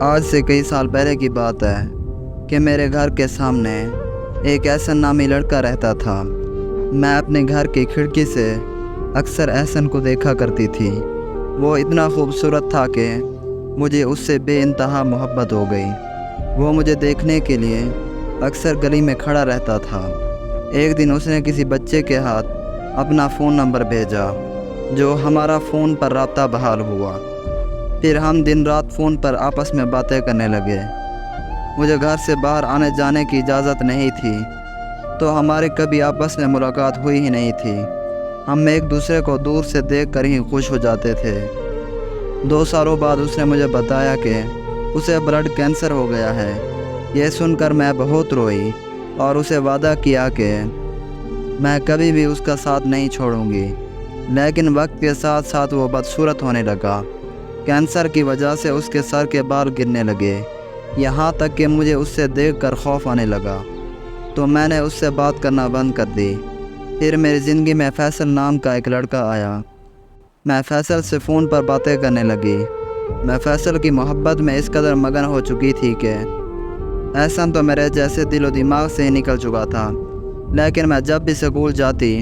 آج سے کئی سال پہلے کی بات ہے کہ میرے گھر کے سامنے ایک احسن نامی لڑکا رہتا تھا۔ میں اپنے گھر کی کھڑکی سے اکثر احسن کو دیکھا کرتی تھی۔ وہ اتنا خوبصورت تھا کہ مجھے اس سے بے انتہا محبت ہو گئی۔ وہ مجھے دیکھنے کے لیے اکثر گلی میں کھڑا رہتا تھا۔ ایک دن اس نے کسی بچے کے ہاتھ اپنا فون نمبر بھیجا، جو ہمارا فون پر رابطہ بحال ہوا۔ پھر ہم دن رات فون پر آپس میں باتیں کرنے لگے۔ مجھے گھر سے باہر آنے جانے کی اجازت نہیں تھی، تو ہماری کبھی آپس میں ملاقات ہوئی ہی نہیں تھی۔ ہم ایک دوسرے کو دور سے دیکھ کر ہی خوش ہو جاتے تھے۔ 2 سالوں بعد اس نے مجھے بتایا کہ اسے بلڈ کینسر ہو گیا ہے۔ یہ سن کر میں بہت روئی اور اسے وعدہ کیا کہ میں کبھی بھی اس کا ساتھ نہیں چھوڑوں گی۔ لیکن وقت کے ساتھ ساتھ وہ بدصورت ہونے لگا۔ کینسر کی وجہ سے اس کے سر کے بال گرنے لگے، یہاں تک کہ مجھے اس سے دیکھ کر خوف آنے لگا، تو میں نے اس سے بات کرنا بند کر دی۔ پھر میری زندگی میں فیصل نام کا ایک لڑکا آیا۔ میں فیصل سے فون پر باتیں کرنے لگی۔ میں فیصل کی محبت میں اس قدر مگن ہو چکی تھی کہ احسن تو میرے جیسے دل و دماغ سے ہی نکل چکا تھا۔ لیکن میں جب بھی اسکول جاتی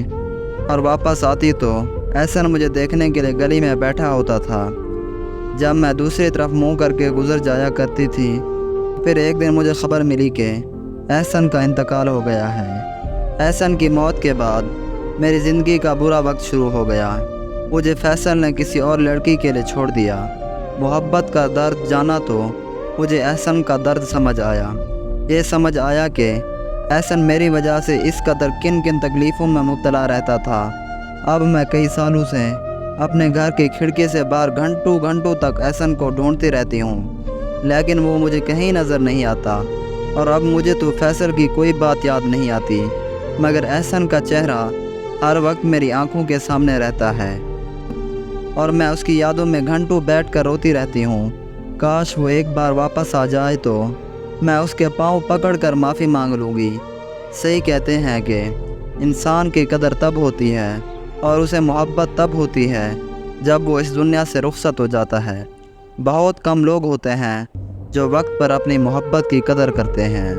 اور واپس آتی تو احسن مجھے دیکھنے کے لیے گلی میں بیٹھا ہوتا تھا۔ جب میں دوسری طرف منہ کر کے گزر جایا کرتی تھی، پھر ایک دن مجھے خبر ملی کہ احسن کا انتقال ہو گیا ہے۔ احسن کی موت کے بعد میری زندگی کا برا وقت شروع ہو گیا۔ مجھے فیصل نے کسی اور لڑکی کے لیے چھوڑ دیا۔ محبت کا درد جانا تو مجھے احسن کا درد سمجھ آیا۔ یہ سمجھ آیا کہ احسن میری وجہ سے اس قدر کن کن تکلیفوں میں مبتلا رہتا تھا۔ اب میں کئی سالوں سے اپنے گھر کی کھڑکی سے باہر گھنٹوں تک احسن کو ڈھونڈتی رہتی ہوں، لیکن وہ مجھے کہیں نظر نہیں آتا۔ اور اب مجھے تو فیصل کی کوئی بات یاد نہیں آتی، مگر احسن کا چہرہ ہر وقت میری آنکھوں کے سامنے رہتا ہے، اور میں اس کی یادوں میں گھنٹوں بیٹھ کر روتی رہتی ہوں۔ کاش وہ ایک بار واپس آ جائے تو میں اس کے پاؤں پکڑ کر معافی مانگ لوں گی۔ صحیح کہتے ہیں کہ انسان کی قدر تب ہوتی ہے اور اسے محبت تب ہوتی ہے جب وہ اس دنیا سے رخصت ہو جاتا ہے۔ بہت کم لوگ ہوتے ہیں جو وقت پر اپنی محبت کی قدر کرتے ہیں۔